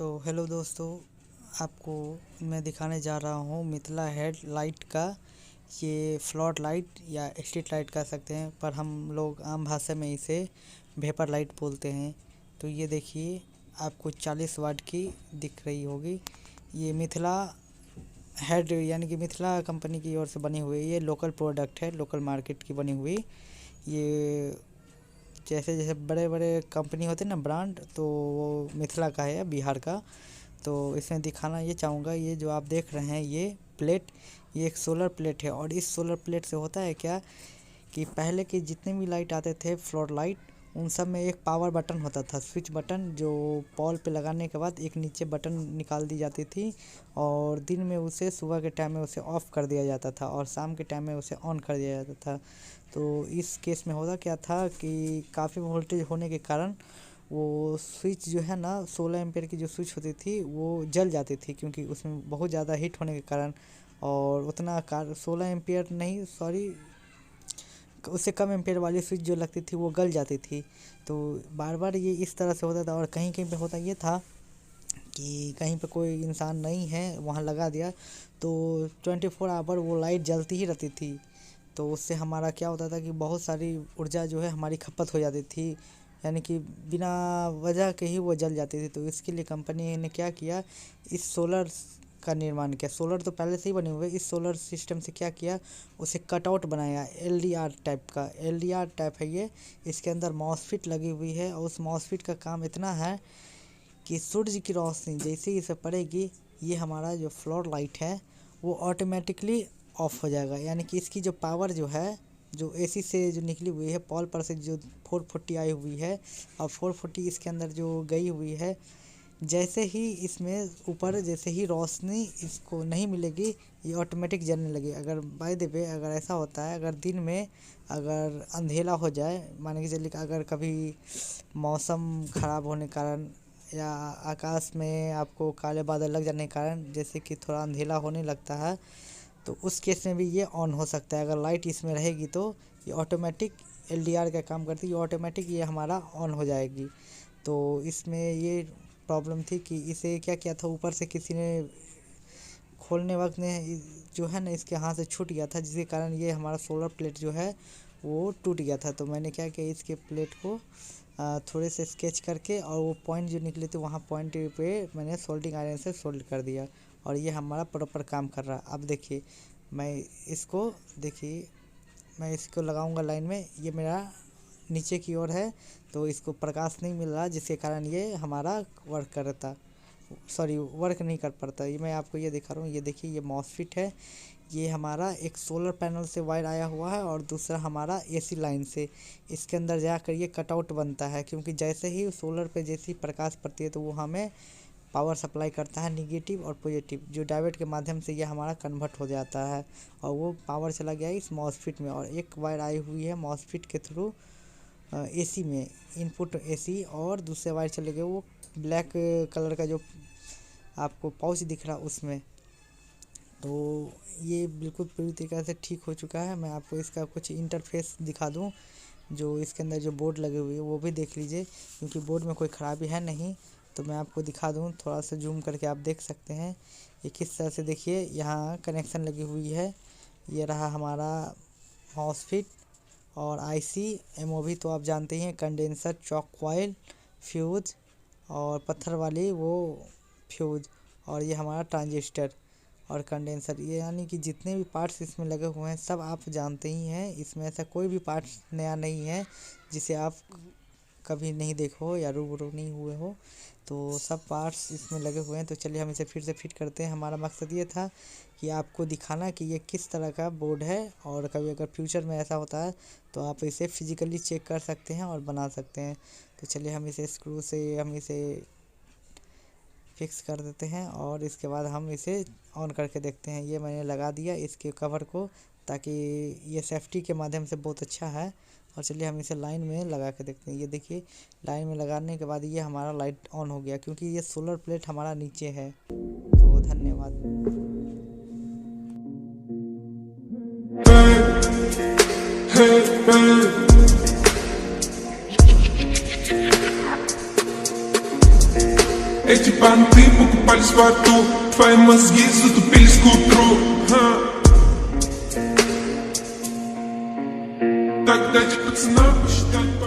तो हेलो दोस्तों, आपको मैं दिखाने जा रहा हूँ मिथिला हेड लाइट का। ये फ्लॉट लाइट या स्ट्रीट लाइट कह सकते हैं, पर हम लोग आम भाषा में इसे वेपर लाइट बोलते हैं। तो ये देखिए, आपको 40 वाट की दिख रही होगी। ये मिथिला हेड यानी कि मिथिला कंपनी की ओर से बनी हुई ये लोकल प्रोडक्ट है, लोकल मार्केट की बनी हुई। ये जैसे जैसे बड़े बड़े कंपनी होते हैं ना ब्रांड, तो वो मिथिला का है, बिहार का। तो इसमें दिखाना ये चाहूँगा, ये जो आप देख रहे हैं ये प्लेट, ये एक सोलर प्लेट है। और इस सोलर प्लेट से होता है क्या कि पहले के जितने भी लाइट आते थे फ्लोर लाइट, उन सब में एक पावर बटन होता था, स्विच बटन, जो पॉल पे लगाने के बाद एक नीचे बटन निकाल दी जाती थी और दिन में उसे, सुबह के टाइम में उसे ऑफ़ कर दिया जाता था और शाम के टाइम में उसे ऑन कर दिया जाता था। तो इस केस में होता क्या था कि काफ़ी वोल्टेज होने के कारण वो स्विच जो है ना, 16 एम्पेयर की जो स्विच होती थी वो जल जाती थी, क्योंकि उसमें बहुत ज़्यादा हीट होने के कारण। और उतना 16 एम्पेयर नहीं, सॉरी, उससे कम एम्पेयर वाली स्विच जो लगती थी वो गल जाती थी। तो बार बार ये इस तरह से होता था। और कहीं कहीं पे होता ये था कि कहीं पे कोई इंसान नहीं है, वहाँ लगा दिया तो 24 आवर वो लाइट जलती ही रहती थी। तो उससे हमारा क्या होता था कि बहुत सारी ऊर्जा जो है हमारी खपत हो जाती थी, यानी कि बिना वजह के ही वो जल जाती थी। तो इसके लिए कंपनी ने क्या किया, इस सोलर का निर्माण किया। सोलर तो पहले से ही बने हुए, इस सोलर सिस्टम से क्या किया, उसे कटआउट बनाया, एलडीआर टाइप का, एलडीआर टाइप है ये। इसके अंदर मॉसफेट लगी हुई है और उस मॉसफेट का काम इतना है कि सूरज की रोशनी जैसे ही इसे पड़ेगी, ये हमारा जो फ्लोर लाइट है वो ऑटोमेटिकली ऑफ हो जाएगा। यानी कि इसकी जो पावर जो है, जो एसी से जो निकली हुई है, पॉल पर से जो 440 आई हुई है और 440 इसके अंदर जो गई हुई है, जैसे ही इसमें ऊपर जैसे ही रोशनी इसको नहीं मिलेगी, ये ऑटोमेटिक जलने लगी। अगर बाय द वे अगर ऐसा होता है, अगर दिन में अगर अंधेरा हो जाए, मान के चलिए अगर कभी मौसम ख़राब होने के कारण या आकाश में आपको काले बादल लग जाने के कारण जैसे कि थोड़ा अंधेरा होने लगता है, तो उस केस में भी ये ऑन हो सकता है। अगर लाइट इसमें रहेगी तो ये ऑटोमेटिक एलडीआर का काम करती है, ऑटोमेटिक ये हमारा ऑन हो जाएगी। तो इसमें ये प्रॉब्लम थी कि इसे क्या किया था, ऊपर से किसी ने खोलने वक्त ने जो है ना, इसके हाथ से छूट गया था, जिसके कारण ये हमारा सोलर प्लेट जो है वो टूट गया था। तो मैंने क्या किया, इसके प्लेट को थोड़े से स्केच करके और वो पॉइंट जो निकले थे वहाँ पॉइंट पे मैंने सोल्डिंग आयरन से सोल्ड कर दिया और ये हमारा प्रॉपर काम कर रहा है। अब देखिए, मैं इसको देखिए मैं इसको लगाऊंगा लाइन में, ये मेरा नीचे की ओर है तो इसको प्रकाश नहीं मिल रहा, जिसके कारण ये हमारा वर्क करता, सॉरी वर्क नहीं कर पाता। ये मैं आपको ये दिखा रहा हूँ, ये देखिए, ये मॉसफेट है। ये हमारा एक सोलर पैनल से वायर आया हुआ है और दूसरा हमारा एसी लाइन से। इसके अंदर जाकर ये कटआउट बनता है, क्योंकि जैसे ही सोलर पे जैसी प्रकाश पड़ती है तो वो हमें पावर सप्लाई करता है, निगेटिव और पॉजिटिव, जो डायोड के माध्यम से ये हमारा कन्वर्ट हो जाता है और वो पावर चला गया इस मॉसफेट में। और एक वायर आई हुई है मॉसफेट के थ्रू एसी में, इनपुट एसी, और दूसरे वायर चले गए वो ब्लैक कलर का जो आपको पाउच दिख रहा उसमें। तो ये बिल्कुल पूरी तरीके से ठीक हो चुका है। मैं आपको इसका कुछ इंटरफेस दिखा दूं, जो इसके अंदर जो बोर्ड लगे हुए हैं वो भी देख लीजिए, क्योंकि बोर्ड में कोई ख़राबी है नहीं। तो मैं आपको दिखा दूं, थोड़ा सा जूम करके आप देख सकते हैं ये किस तरह से। देखिए, यहाँ कनेक्शन लगी हुई है, ये रहा हमारा मॉसफेट और आईसी, एमओवी तो आप जानते ही हैं, कंडेंसर, चॉक कॉइल, फ्यूज और पत्थर वाली वो फ्यूज, और ये हमारा ट्रांजिस्टर और कंडेंसर। ये यानी कि जितने भी पार्ट्स इसमें लगे हुए हैं सब आप जानते ही हैं। इसमें ऐसा कोई भी पार्ट्स नया नहीं है जिसे आप कभी नहीं देखो या रूबरू नहीं हुए हो। तो सब पार्ट्स इसमें लगे हुए हैं। तो चलिए हम इसे फिर से फिट करते हैं। हमारा मकसद ये था कि आपको दिखाना कि ये किस तरह का बोर्ड है, और कभी अगर फ्यूचर में ऐसा होता है तो आप इसे फिजिकली चेक कर सकते हैं और बना सकते हैं। तो चलिए हम इसे स्क्रू से हम इसे फिक्स कर देते हैं और इसके बाद हम इसे ऑन करके देखते हैं। ये मैंने लगा दिया इसके कवर को, ताकि ये सेफ्टी के माध्यम से बहुत अच्छा है। और चलिए हम इसे लाइन में लगा के देखते हैं। ये देखिए, लाइन में लगाने के बाद ये हमारा लाइट ऑन हो गया, क्योंकि ये सोलर प्लेट हमारा नीचे है। तो धन्यवाद। Эти понты покупались в аду, твои мозги затупились к утру. Так дайте пацанам посчитать.